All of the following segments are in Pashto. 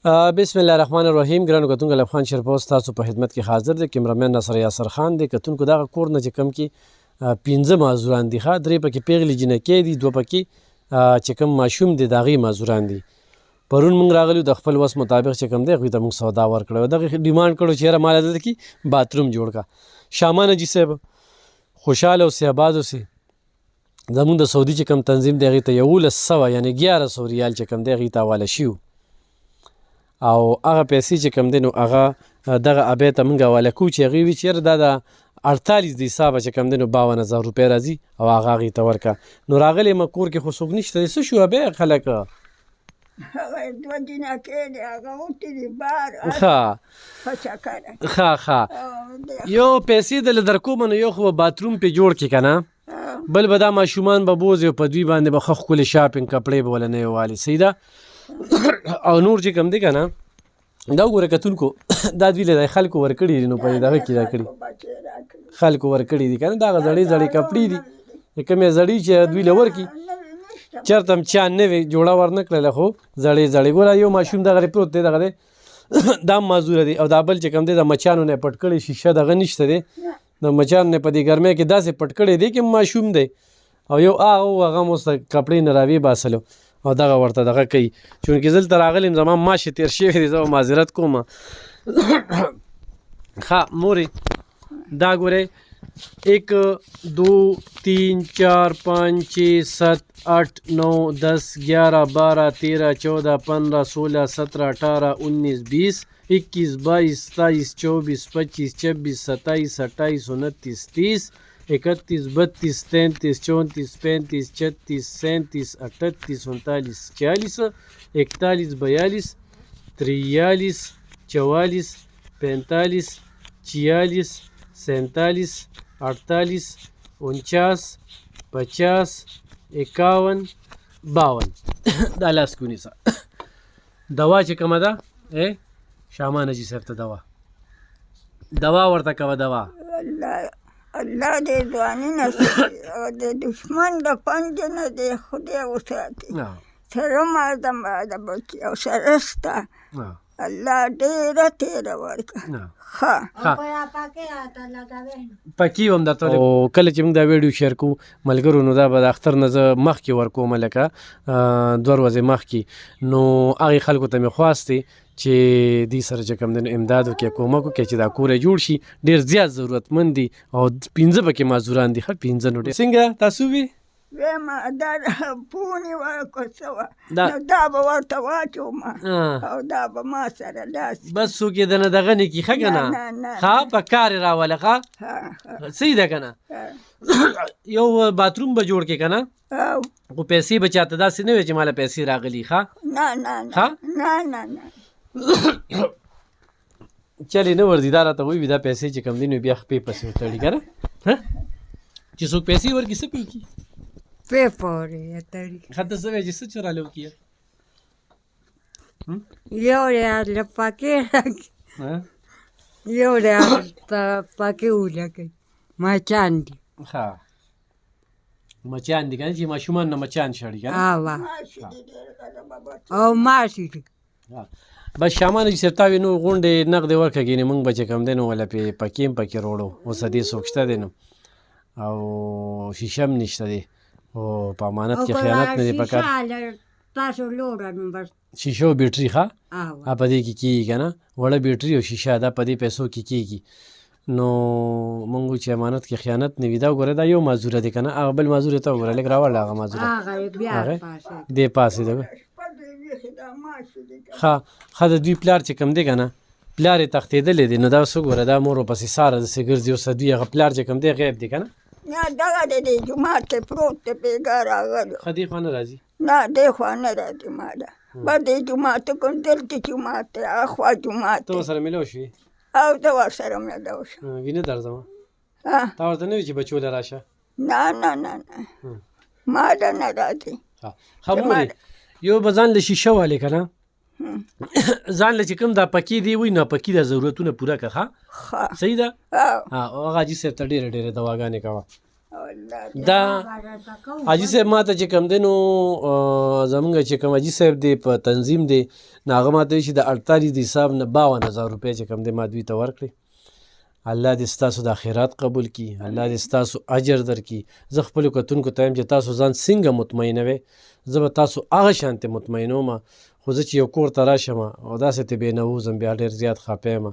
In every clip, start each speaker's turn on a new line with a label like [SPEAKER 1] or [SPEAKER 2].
[SPEAKER 1] بسم الله الرحمن الرحیم. ګرانو کتونکو افغان شرپوس تاسو په خدمت کې حاضر دی. کیمرامین ناصر یاسر خان دی. کتونکو دغه کور نه چې کم کې 15 معذوران دي، ښه 3 پکې پیغلې جنکۍ دي، 2 پکې چې کم ماشوم دی د هغې معذوران دي. پرون موږ راغلو د خپل وس مطابق چې کم دی هغوی ته موږ سودا ورکړی و. دغه ډیمانډ کړو چې یاره ماله دلته کې باتروم جوړ کړه. شامان حاجي صاحب خوشحاله اوسې، آباد اوسې. زمونږ د سعودي چې کم تنظیم دی هغې ته 1100 یعنې 1100 ریال چې کم دی هغې ته حواله شي او هغه پیسې چې کم دی نو هغه دغه ابۍ ته موږ حواله کوو چې هغې وي چې یاره دا د 48 د حسابه چې کم دی نو 52,000 روپۍ راځي او هغه هغې ته ورکړه. نو راغلی یم کور کې خو څوک نشته دی. څه شو ابۍ خلک؟
[SPEAKER 2] هغه 2 جنکۍ دي، هغه وتې دي بار
[SPEAKER 1] ښه
[SPEAKER 2] په چکره.
[SPEAKER 1] ښه یو پیسې دله درکوم نو یو خو به باتروم پې جوړ کړي که نه، بل به دا ماشومان به بوځي او په دوی باندې به ښه ښکلې شاپینګ کپړې به وله نه والي. صحیح ده. او نور چې کم دی که نه دا وګوره کتونکو دا دوی له خلکو ورکړي دي نو په دغه کې راکړي خلکو ورکړي دي که نه. دا هغه زړې زړې کپړې دي کومې زړې چې دوی له ورکړي چېرته هم چا نوې جوړه ورنه کړله خو زړې زړې. ګوره یو ماشوم دغه پروت دی، دغه دی دا معذوره دی. او دا بل چې کم دی د مچانو نه پټ کړی شیشه دغه نشته دی، د مچانو نه په دې ګرمۍ کې داسې پټ کړی دی چې ماشوم دی. او یو هغه هم اوس د کپړې نه راویې باسلو او دغه ورته دغه کوي. چونکې زه دلته راغلی یم زما ماشې تېر شوی دی، زه به معذرت کوم. ښه مورې دا ګورئ 1 2 3 4 5 6 7 8 9 10 11 12 13 14 15 16 17 18 19 20 21 22 23 24 25 26 27 28 29 30 31 32 33 34 35 36 37 38 39 40 41 42 43 44 45 46 47 48 49 50 51 52 دا لاس کې ونیسه. دوا چې کومه ده شامان حاجي صاحب ته دوا ورته کوه. دوا
[SPEAKER 2] الله دې ځواني نصیب او د دشمن د پنج نه دې خدای وساتي. سره ما د بچي او سره ستا الله ډېره تېره ورکړه.
[SPEAKER 1] پکې هم درته او کله چې موږ دا ویډیو شیر کوو ملګرو نو دا به د اختر نه زه مخکې ورکوم لکه 2 ورځې مخکې. نو هغې خلکو ته مې خواست دی چې دوی سره چې کوم دی نو امداد وکړي، کومک وکړي چې دا کور یې جوړ شي. ډېر زیات ضرورتمند دي او 15 پکې معذوران دي. ښه 15 نو ډېر څنګه تاسو وي
[SPEAKER 2] ویمه دا پونې ورکړه څه وه نو دا به ورته واچوم او دا به ما سره داسې
[SPEAKER 1] بس څوک یې دنه دغه نه کړي ښه که نه ښه په کار یې راوله ښه صحیح ده که نه. یو باتروم به جوړ کړي که نه خو پیسې به چاته داسې نه وي چې ماله پیسې راغلي. ښه
[SPEAKER 2] نه
[SPEAKER 1] چلې نه ورځي دا راته وایي دا پیسې چې کم دي نو بیا خپې پسې وتړي که نه چې څوک پیسې ورکړي څه پې وکړي
[SPEAKER 2] پې پورې تړي.
[SPEAKER 1] ښه ته څه وایې چې څه چوراله وکړي
[SPEAKER 2] یو ریال پکې یو ریال پکې ولګوي مچان دي.
[SPEAKER 1] ښه مچان دي که نه چې ماشومان نه مچان شړي که نه
[SPEAKER 2] او ماشي دي.
[SPEAKER 1] بس شامان حاجي صاحب تا وي نو غونډې نغدې ورکړه ګینې موږ به چې کم دی نو وله پکې هم پکې روړو. اوس دې څوک شته دی نو او شیشه هم نشته دی او په امانت کې خیانت نه دی پکار. شیشه او بیټري ښه په دې کې کېږي که نه وړه بیټري او شیشه دا په دې پیسو کې کېږي. نو موږ چې امانت کې خیانت نه وي. دا وګوره دا یو معذوره دی که نه هغه بل معذور ته وګوره لږ راوړله هغه معذوره دې پاسې ده. ښه د دوی پلار چې کم دی که نه پلار یې تښتېدلی دی نو دا اوس وګوره دا مور ورپسې ساره داسې ګرځي اوس دوی هغه پلار چې کم دی غیب دی که نه
[SPEAKER 2] نه دغه دی د جومات کې پروت دی بېګا راغلی.
[SPEAKER 1] ښه دې خوا نه راځي
[SPEAKER 2] نه دې خوا نه راځي ما ده به دې جومات کوم دلته جومات دی اخوا جومات
[SPEAKER 1] ته ورسره میلاو شوې
[SPEAKER 2] او زه ورسره میلاو شم
[SPEAKER 1] وینه درځم تا ورته نه وي چې بچو له راشه
[SPEAKER 2] نه ما ده نه راځي.
[SPEAKER 1] ښه مورې یو به ځان له شیشه والې که نه ځان له چې کوم دا پکې دی وایي ناپکي دا ضرورتونه پوره کړه. ښه صحیح ده. هغه حاجي صاحب ته ډېرې دواګانې کوه دا حاجي صاحب ما ته چې کوم دی نو زمونږ چې کوم حاجي صاحب دی په تنظیم دی نو هغه ما ته وایي چې د 48 د حساب نه 52,000 روپۍ چې کوم دی ما دوی ته ورکړې. الله دې ستاسو د خیرات قبول کړي، الله دې ستاسو اجر درکړي. زه خپلو کتونکو ته وایم چې تاسو ځان څنګه مطمئنوئ، زه به تاسو هغه شانتې مطمئنوم. خو زه چې یو کور ته راشم او داسې ته بې نه ووځم بیا ډېر زیات خفه یم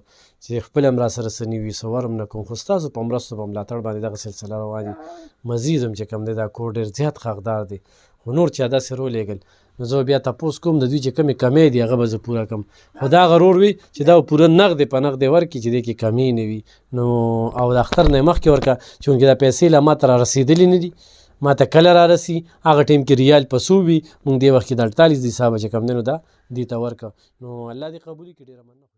[SPEAKER 1] چې خپله هم راسره څه نه وي څه ورم نه کوم. خو ستاسو په مرستو په ملاتړ باندې دغه سلسله روان وي. مزید هم چې کوم دی دا کور ډېر زیات ښه حقدار دی. خو نور چا داسې رولېږل نو زه بیا تپوس کوم د دوی چې کومې کمی دي هغه به زه پوره کړم. خو دا غرور وي چې دا پوره نغدې په نغدې ورکړي چې دې کې کمی نه وي نو او د اختر نه یې مخکې ورکړه چونکې دا پیسې لا ما ته را رسېدلې نه دي. ما ته کله را رسي هغه ټیم کې ریال په څو وي مونږ دې وخت کې د 48 د حسابه چې کوم دی نو دا دې ته ورکړه. نو الله دې قبول کړي. ډېره مننه.